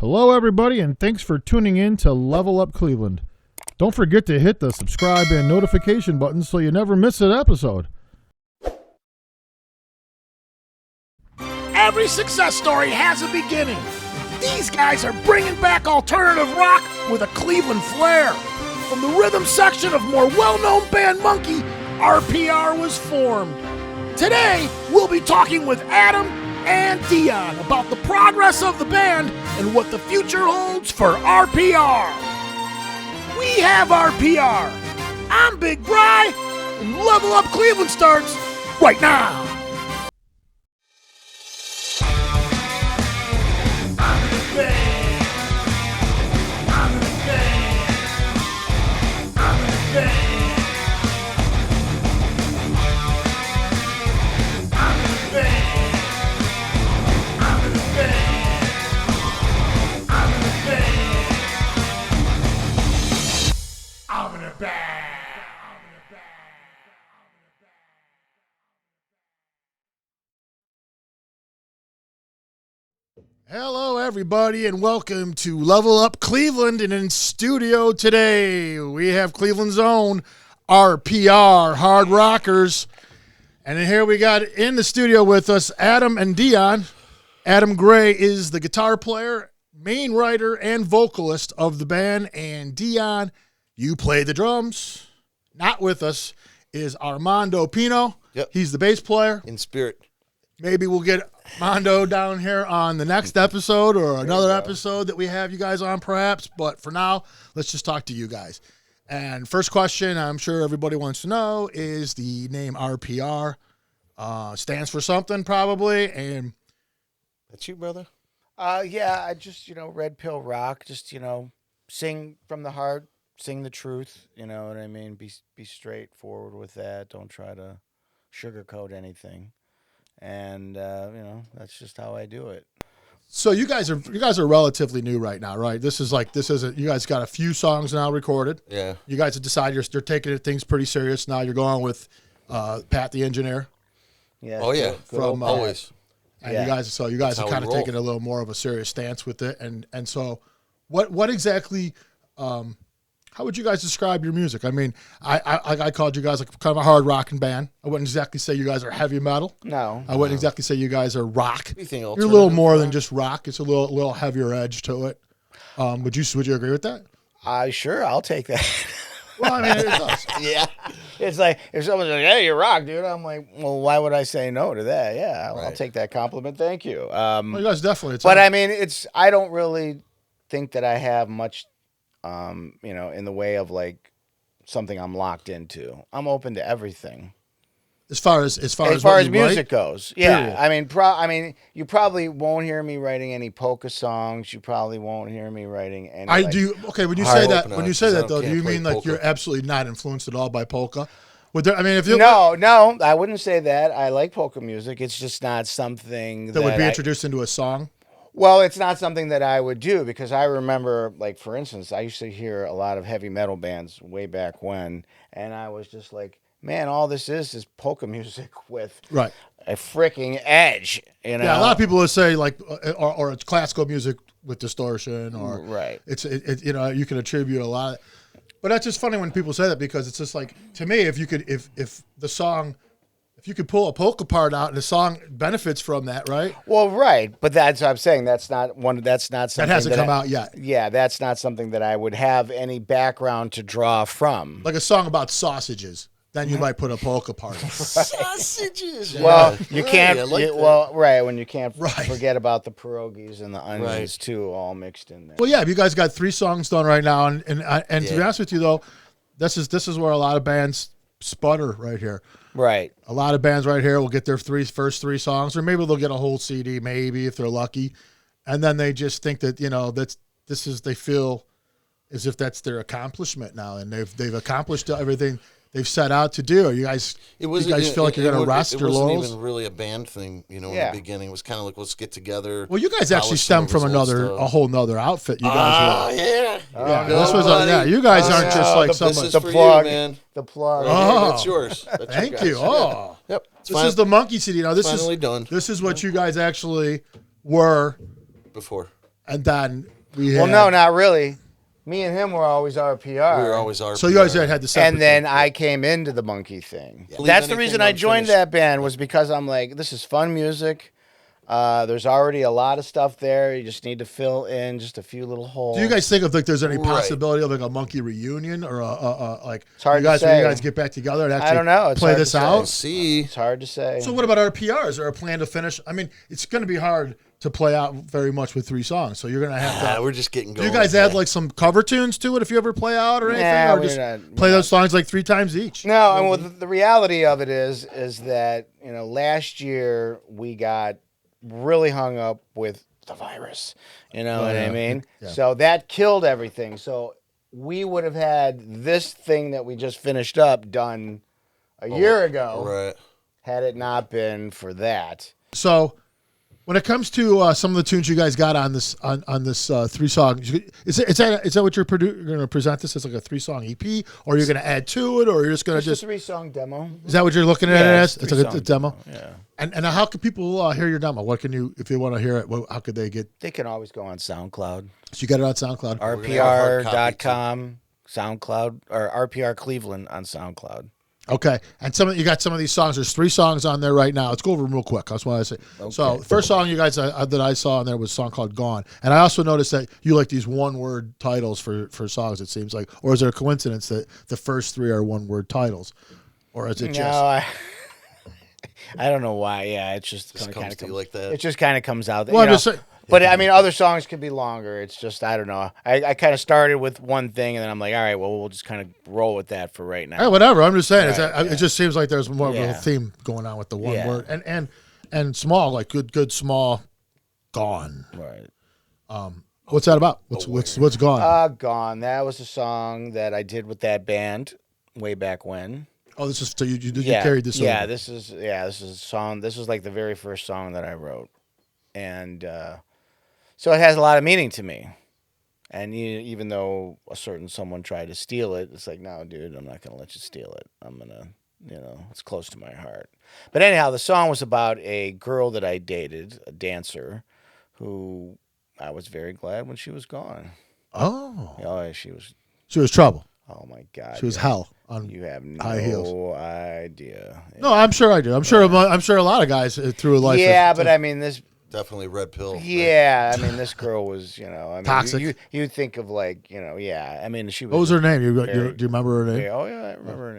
Hello, everybody, and thanks for tuning in to Level Up Cleveland. Don't forget to hit the subscribe and notification buttons so you never miss an episode. Every success story has a beginning. These guys are bringing back alternative rock with a Cleveland flair. From the rhythm section of more well-known band Monkey, RPR was formed. Today, we'll be talking with Adam and Dion about the progress of the band and what the future holds for RPR. We have RPR. I'm Big Bry, and Level Up Cleveland starts right now. Hello, everybody, and welcome to Level Up Cleveland. And in studio today, we have Cleveland's own RPR, Hard Rockers. And then here we got in the studio with us Adam and Dion. Adam Gray is the guitar player, main writer, and vocalist of the band. And Dion, you play the drums. Not with us is Armando Pino. Yep. He's the bass player. In spirit. Maybe we'll get Mondo down here on the next episode or another episode that we have you guys on perhaps. But for now, let's just talk to you guys. And first question I'm sure everybody wants to know is the name RPR. Stands for something probably. And That's you, brother? Yeah, I just, red pill rock, just, sing from the heart, sing the truth, you know what I mean? Be straightforward with that. Don't try to sugarcoat anything. And that's just how I do it. so you guys are relatively new right now, right? This isn't you guys got a few songs now recorded. Yeah. You guys have decided you're taking things pretty serious now. You're going with Pat the engineer. Yeah. Oh, yeah. From Always. And Yeah. you guys That's are how kind we of roll. taking a little more of a serious stance with it. And so what exactly how would you guys describe your music? I mean, I called you guys like kind of a hard rocking band. I wouldn't exactly say you guys are heavy metal. No. I wouldn't exactly say you guys are rock. Anything You're a little alternative more than rock? just rock. It's a little heavier edge to it. Would you agree with that? Sure, I'll take that. Well, I mean, it does. Yeah. It's like, if someone's like, hey, you're rock, dude. I'm like, well, why would I say no to that? Yeah, I'll Right. take that compliment. Thank you. Well, you guys definitely. But I mean, I don't really think that I have much, in the way of like something I'm locked into. I'm open to everything. as far as As what you music write, goes, yeah. period. I mean, you probably won't hear me writing any polka songs. You probably won't hear me writing any. I like, do. Okay, when you Hard say that, open when on you it, say 'cause I that though, do can't you play mean like polka. you're absolutely not influenced at all by polka? Would there? I mean, if you No, I wouldn't say that. I like polka music. It's just not something that would be I- introduced into a song. Well, it's not something that I would do because I remember, like, for instance, I used to hear a lot of heavy metal bands way back when, and I was just like, man, all this is polka music with Right. a freaking edge, you know? Yeah, a lot of people would say like, or it's classical music with distortion, or Right. you can attribute a lot. But that's just funny when people say that because it's just like, to me, if you could pull a polka part out and the song benefits from that, right? Well, right, but that's what I'm saying. That's not something That hasn't come out yet. Yeah, that's not something that I would have any background to draw from. Like a song about sausages, then you might put a polka part. Sausages. Well, Yeah. you Right, can't. I like that. When you can't Right. forget about the pierogies and the onions Right. too, all mixed in there. Well, yeah, you guys got 3 songs done right now, and to be Yeah. honest with you though, this is where a lot of bands sputter right here. Right. A lot of bands right here will get their first three songs, or maybe they'll get a whole CD, maybe if they're lucky, and then they just think that they feel as if that's their accomplishment now, and they've accomplished everything they've set out to do. You guys feel like you're going to rest your It wasn't laurels? even really a band thing, in Yeah. the beginning. It was kind of like, let's get together. Well, you guys actually polish stem some from of his old a stuff. whole nother outfit. You guys were. Yeah. Yeah, Go, this was buddy. you guys aren't just like This someone. is The for plug. you, man. The plug. Right here, Oh. that's yours. That's Thank your you. guys. Oh, Yeah. Yep. It's this is the Monkey CD. Now this finally is done. This is what you guys actually were before. And then we had... Well, no, not really. Me and him were always RPR. We were always RPR. So you guys had the separate And then thing. I came into the monkey thing. Yeah. That's the Leave reason anything I joined unfinished. that band, was because I'm like, this is fun music. There's already a lot of stuff there. You just need to fill in just a few little holes. Do you guys think of like there's any Right. possibility of like a monkey reunion or like It's hard you to guys when say. you guys get back together and actually I don't know. It's play hard this to say. out? See, It's hard to say. So what about RPR? Is there a plan to finish? I mean, it's going to be hard to play out very much with 3 songs, so you're going to have to. we're just getting Do going. you guys add like some cover tunes to it if you ever play out or anything, Nah, or we're just not- play those songs like 3 times each? No, and well, the reality of it is that, you know, last year we got really hung up with the virus. You know what I yeah. mean? Yeah. So that killed everything. So we would have had this thing that we just finished up done a year ago Right. had it not been for that. So when it comes to some of the tunes you guys got on this 3 songs, is that what you're going to present this as, like a 3-song EP, or you're going to add to it, or you're just going to Just just a 3-song demo. is that what you're looking at Yeah, it it's as? It's like a 3-song demo. Yeah. And how can people hear your demo? What can you, if they want to hear it, how could they get? They can always go on SoundCloud. So you got it on SoundCloud. gonna have a hard copy, RPR.com, SoundCloud, or RPR Cleveland on SoundCloud. Okay, and you got some of these songs. There's 3 songs on there right now. Let's go over them real quick. That's what I say. So first song you guys that I saw on there was a song called "Gone," and I also noticed that you like these 1-word titles for songs. It seems like, or is there a coincidence that the first 3 are 1-word titles, or is it just? No, I don't know why. Yeah, it's just Just kind comes of to you like that. It just kind of comes out. Well, you I'm know. just saying. But I mean, other songs could be longer. It's just I don't know. I kind of started with one thing, and then I'm like, all right, well, we'll just kind of roll with that for right now. Hey, whatever. I'm just saying. Right, It just seems like there's more of a Yeah. theme going on with the 1 Yeah. word and small, like good small, gone. Right. What's that about? What's gone? Gone. That was a song that I did with that band way back when. Oh, this is so you carried this. Yeah, over. this is a song. This was like the very first song that I wrote, and so it has a lot of meaning to me. And even though a certain someone tried to steal it, it's like, no, dude, I'm not gonna let you steal it. I'm gonna, it's close to my heart. But anyhow, the song was about a girl that I dated, a dancer, who I was very glad when she was gone. Oh, Oh, she was. she was trouble. Oh my God. She was hell on. You have high heels. no idea. No, I'm sure I do. I'm sure a lot of guys through life. Yeah, but I mean this. Definitely red pill. Yeah, I mean this girl was, I mean, Toxic. You think of like, yeah. I mean she was. What was her name? Do you very- remember her name? Oh yeah, I remember her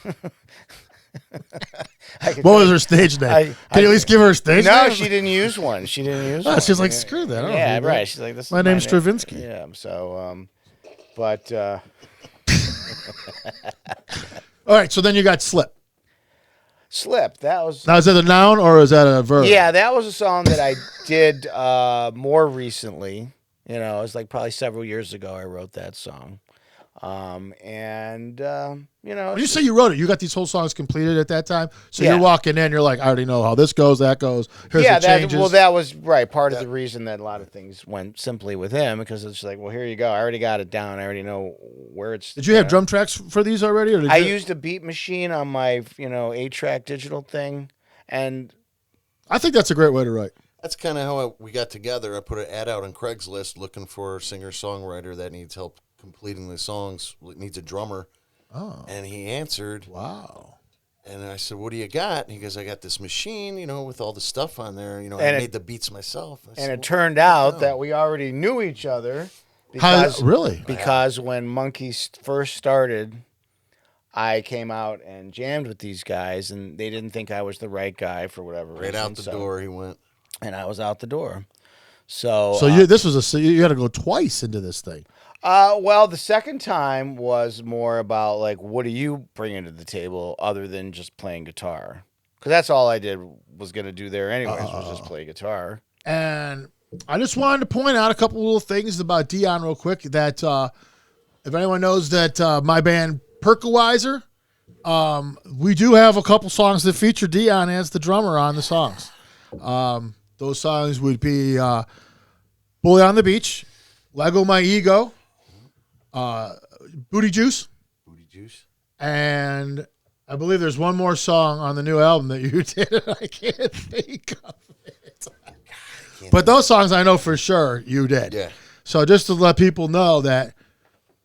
name. What was her stage name? Can you at least give her a stage name? No, she didn't use one. She didn't use Oh, one. she's like, screw that. I don't Yeah, need that. right. She's like, this. My is name's name. Stravinsky. Yeah. So, but All right, so then you got Slip. Slip. That was. Now, is that a noun or is that a verb? Yeah, that was a song that I did more recently. It was like probably several years ago I wrote that song. When you say you wrote it, you got these whole songs completed at that time. So Yeah. you're walking in, you're like, I already know how this goes, that goes. Here's yeah, the changes. that was right. Part of the reason that a lot of things went simply with him, because it's like, well, here you go. I already got it down. I already know where it's. Did you have drum tracks for these already? Or did I you? used a beat machine on my 8-track digital thing, and I think that's a great way to write. That's kind of how we got together. I put an ad out on Craigslist looking for a singer-songwriter that needs help completing the songs, needs a drummer. Oh, And he answered, wow. and I said, what do you got? And he goes, I got this machine, with all the stuff on there. I And made the beats myself. I and said, it turned out that we already knew each other. Really? Because when Monkeys first started, I came out and jammed with these guys, and they didn't think I was the right guy for whatever reason. right out the door he went. And I was out the door. So, So you had to go twice into this thing. well, the second time was more about like, what do you bring to the table other than just playing guitar? Because that's all I did was going to do there anyways, was just play guitar. And I just wanted to point out a couple little things about Dion real quick. That if anyone knows that my band Perkaweiser, we do have a couple songs that feature Dion as the drummer on the songs. Those songs would be Bully on the Beach, Lego My Ego, Booty Juice, Booty juice. and I believe there's one more song on the new album that you did, and I can't think of it. But those songs I know for sure you did. Yeah. So just to let people know that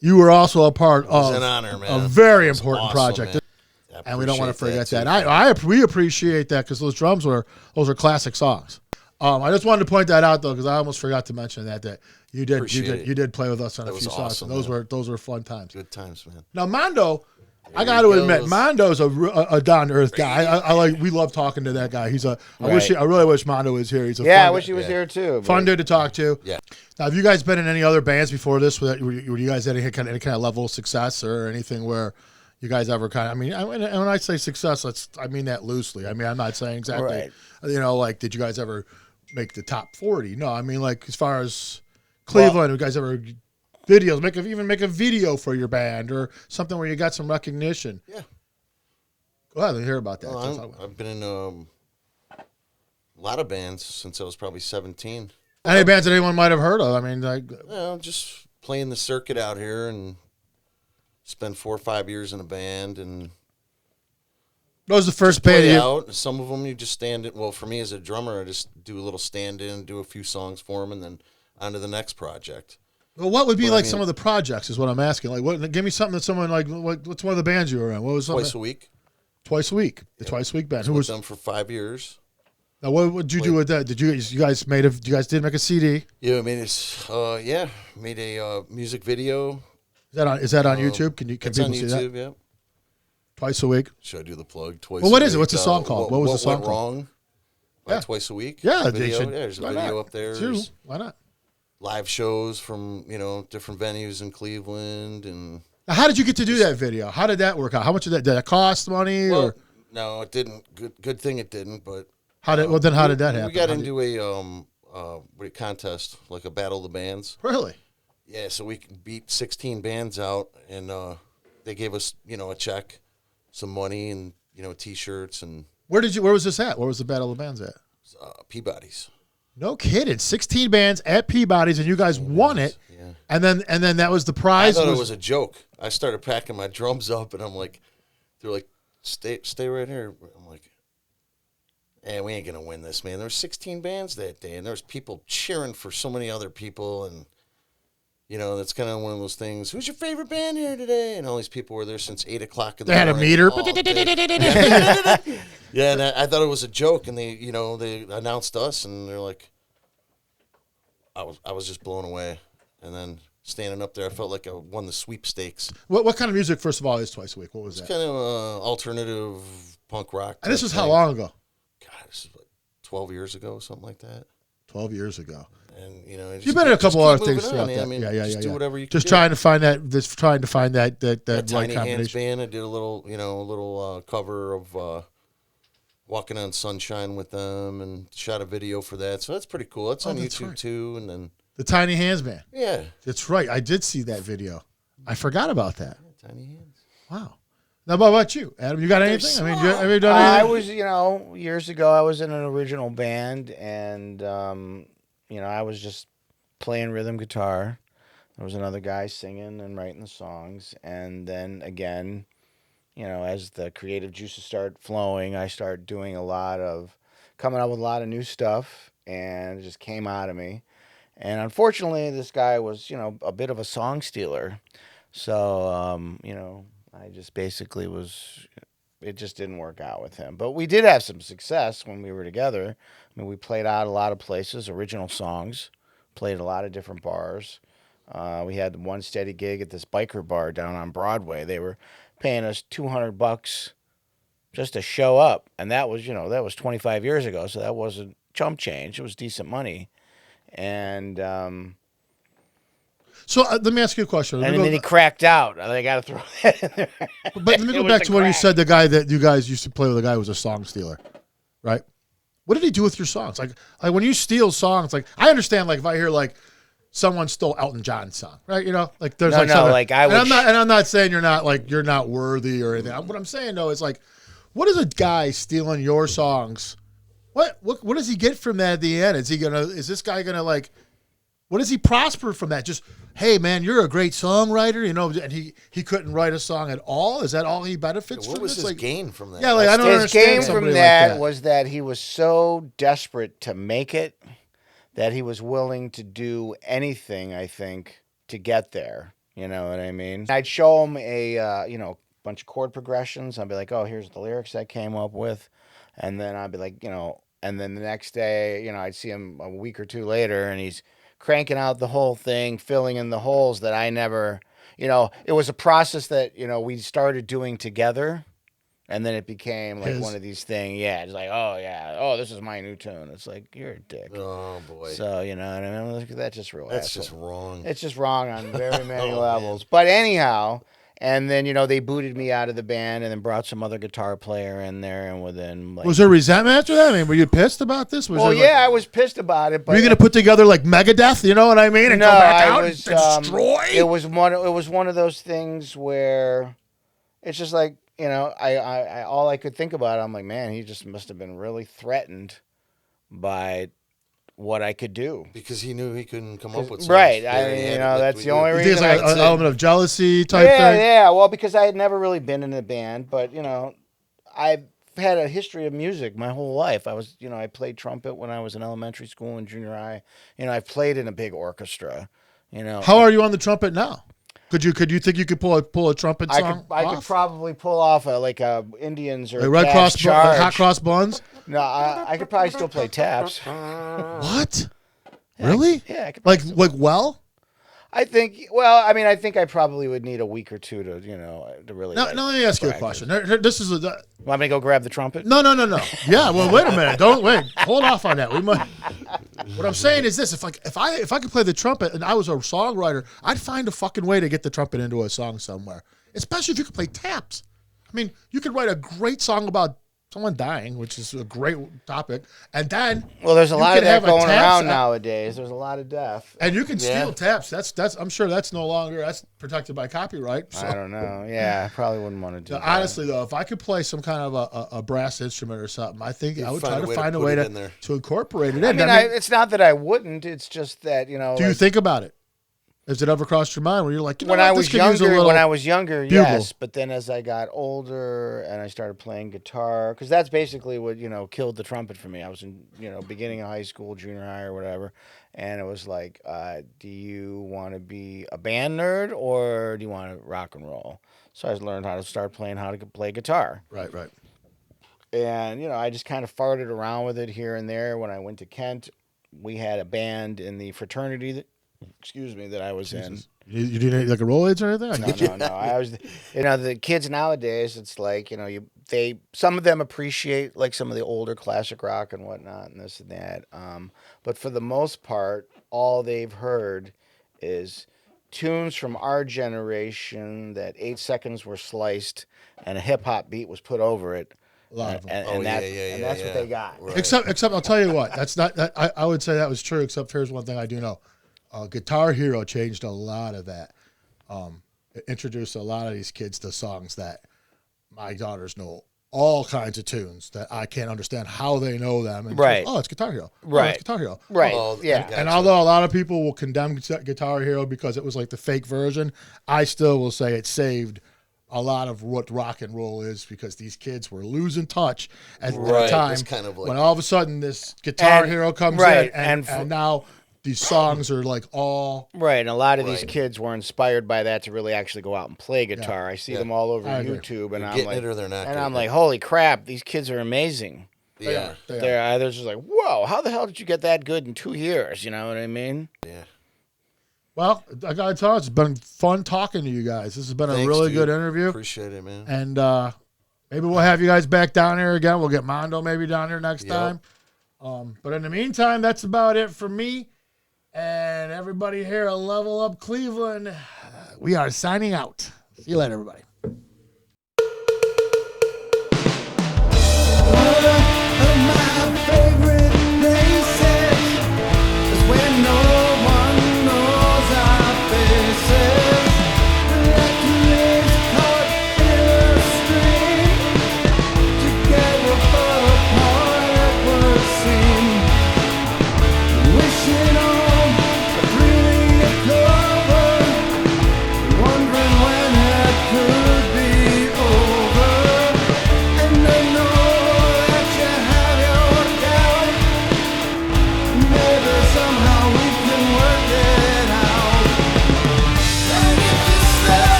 you were also a part of an honor, man. a very important awesome, project. man. And we don't want to forget too. that. We appreciate that because those are classic songs. I just wanted to point that out though because I almost forgot to mention that you did play with us on a few songs. Awesome, and those were fun times. Good times, man. Now Mondo, I got to admit, Mondo's a down to earth guy. We love talking to that guy. I really wish Mondo was here. I wish he was here too. Fun dude to talk to. Yeah. Now, have you guys been in any other bands before this? Were you guys at any kind of level of success or anything where you guys ever kind of? I mean, when I say success, I mean that loosely. I mean, I'm not saying exactly. Right. Did you guys ever make the top 40? No, I mean, like as far as Cleveland, you guys ever videos? Make a video for your band or something where you got some recognition. Yeah. Go ahead and hear about that. I've been in a lot of bands since I was probably 17. Any bands that anyone might have heard of? I mean, just playing the circuit out here and spend 4 or 5 years in a band and. What was the first band out? Some of them you just stand in. Well, for me as a drummer, I just do a little stand-in, do a few songs for them, and then on to the next project. Well, what would be some of the projects is what I'm asking. Like, give me something that someone what's one of the bands you were in? What was something? Twice a Week. Twice a Week. The Twice a Week band. Who was with them for 5 years. Now, what did you do with that? Did you guys did make a CD? Yeah, I mean made a music video. Is that on YouTube? Can people see that? Yeah. Twice a Week. Should I do the plug? Twice. Well, what is it? What's the song called? What was the song went called? Wrong? By Twice a Week. Yeah, there's a video up there. Why not? Live shows from different venues in Cleveland and. Now, how did you get to do that video? How did that work out? How much did that cost money? Well, no, it didn't. Good thing it didn't. But how did that happen? We got into a contest, like a battle of the bands. Really? Yeah. So we beat 16 bands out, and they gave us a check, some money, and T-shirts and. Where was this at? Where was the battle of the bands at? Peabody's. No kidding. 16 bands at Peabody's, and you guys won it. Yeah. And then that was the prize. I thought it was a joke. I started packing my drums up, and I'm like, they're like, stay right here. I'm like, we ain't gonna win this, man. There were 16 bands that day, and there was people cheering for so many other people, and that's kind of one of those things. Who's your favorite band here today? And all these people were there since 8 o'clock in the morning. They had a meter. Yeah, and I thought it was a joke, and they announced us, and they're like, I was just blown away, and then standing up there, I felt like I won the sweepstakes. What kind of music, first of all, is Twice a Week? What was that? It's kind of alternative punk rock. And this was how long ago? God, this is 12 years ago, something like that. 12 years ago. And you've been in a couple other things throughout that. I mean, just do whatever you can. Just trying to find that right Tiny combination. Hands band. I did a little cover of Walking on Sunshine with them, and shot a video for that. So that's pretty cool. That's on YouTube too. And then the Tiny Hands band. Yeah, that's right. I did see that video. I forgot about that. Yeah, Tiny Hands. Wow. Now, what about you, Adam? You got anything? I mean, have you done anything? I was, years ago, I was in an original band, and I was just playing rhythm guitar. There was another guy singing and writing the songs, and then again, as the creative juices started flowing, I started doing coming up with a lot of new stuff, and it just came out of me. And unfortunately, this guy was, a bit of a song stealer, so I just basically it just didn't work out with him. But we did have some success when we were together. I mean, we played out a lot of places, original songs, played a lot of different bars. We had one steady gig at this biker bar down on Broadway. They were paying us $200 just to show up. And that was 25 years ago. So that wasn't chump change. It was decent money. And, so let me ask you a question. And then he cracked out. I got to throw that in there. But let me go back to when you said the guy that you guys used to play with, the guy who was a song stealer, right? What did he do with your songs? Like when you steal songs, like I understand, like if I hear like someone stole Elton John's song, right? Like there's I'm not saying you're not worthy or anything. What I'm saying though is like, what is a guy stealing your songs? What does he get from that at the end? Is this guy gonna like? What does he prosper from that? Just, hey man, you're a great songwriter, and he couldn't write a song at all. Is that all he benefits from? What was his gain from that? Yeah, like I don't understand. His gain from that was that he was so desperate to make it that he was willing to do anything, I think, to get there. You know what I mean? I'd show him a, bunch of chord progressions. I'd be like, oh, here's the lyrics I came up with. And then I'd be like, and then the next day, I'd see him a week or two later and he's cranking out the whole thing, filling in the holes that I never, it was a process that, we started doing together. And then it became like one of these things. Yeah, it's like, oh, yeah. Oh, this is my new tune. It's like, you're a dick. Oh, boy. So, you know what I mean? That's just real That's asshole. just wrong. It's just wrong on very many levels. Man. But anyhow, and then, they booted me out of the band and then brought some other guitar player in there. And within, was there resentment after that? I mean, were you pissed about this? I was pissed about it. But were you going to put together like Megadeth, you know what I mean? And no, go back out and destroy? It was one of those things where it's just like, I all I could think about, I'm like, man, he just must have been really threatened by what I could do. Because he knew he couldn't come up with something. Right. That's the only reason. You think it's like an element of jealousy type thing? Yeah. Well, because I had never really been in a band, but, I've had a history of music my whole life. I was, I played trumpet when I was in elementary school and junior high. I played in a big orchestra, How are you on the trumpet now? Could you think you could pull a trumpet song? I could probably pull off a Indians or like Red Cross, Hot Cross Buns. No, I could probably still play taps. What? Really? Yeah. I could like well. I think. Well, I mean, I think I probably would need a week or two to to really. Now, let me ask you a question. This is Want me to go grab the trumpet? No. Yeah. Well, wait a minute. Don't wait. Hold off on that. We might. What I'm saying is this: if I could play the trumpet and I was a songwriter, I'd find a fucking way to get the trumpet into a song somewhere. Especially if you could play taps. I mean, you could write a great song about someone dying, which is a great topic, and then there's a lot of that going around nowadays. There's a lot of death, and you can steal taps. That's I'm sure that's no longer protected by copyright. So. I don't know. Yeah, I probably wouldn't want to do that. Honestly, though, if I could play some kind of a brass instrument or something, I think I would try to find a way to incorporate it in. I mean, it's not that I wouldn't. It's just that Do you think about it? Has it ever crossed your mind where you're like, when I was younger, yes, but then as I got older and I started playing guitar, because that's basically what killed the trumpet for me. I was in beginning of high school, junior high, or whatever, and it was like, do you want to be a band nerd or do you want to rock and roll? So I learned how to play guitar. Right. And I just kind of farted around with it here and there. When I went to Kent, we had a band in the fraternity that I was in. You didn't like a Rolaids or anything? No. I was, the kids nowadays, it's like, some of them appreciate like some of the older classic rock and whatnot and this and that. But for the most part, all they've heard is tunes from our generation that 8 seconds were sliced and a hip hop beat was put over it. A lot of them. And that's what they got. Right. Except I'll tell you what, that's not. I would say that was true. Except here's one thing I do know. Guitar Hero changed a lot of that. It introduced a lot of these kids to songs that my daughters know all kinds of tunes that I can't understand how they know them. And right. It's Guitar Hero. Right. It's Guitar Hero. Right. Yeah. And although a lot of people will condemn Guitar Hero because it was like the fake version, I still will say it saved a lot of what rock and roll is because these kids were losing touch at the time. It's kind of like, when all of a sudden this Guitar Hero comes in and now these songs are like all right, and a lot of these kids were inspired by that to really actually go out and play guitar. I see them all over YouTube, and I'm like, it or they're not, and I'm like, holy crap, these kids are amazing. Yeah, they're just like, whoa, how the hell did you get that good in 2 years? You know what I mean? Yeah. Well, I gotta tell you, it's been fun talking to you guys. This has been a really good interview. Appreciate it, man. And maybe we'll have you guys back down here again. We'll get Mondo maybe down here next time. But in the meantime, that's about it for me. And everybody here at Level Up Cleveland, we are signing out. See you later, everybody. Wondering when it could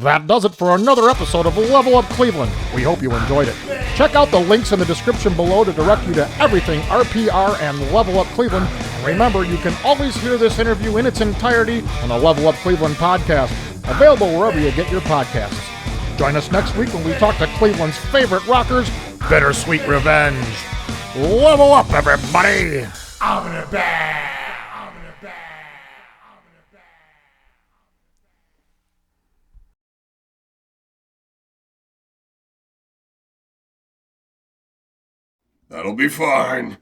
That does it for another episode of Level Up Cleveland. We hope you enjoyed it. Check out the links in the description below to direct you to everything RPR and Level Up Cleveland. And remember, you can always hear this interview in its entirety on the Level Up Cleveland podcast, available wherever you get your podcasts. Join us next week when we talk to Cleveland's favorite rockers, Bittersweet Revenge. Level up, everybody! I'm in a bag! That'll be fine.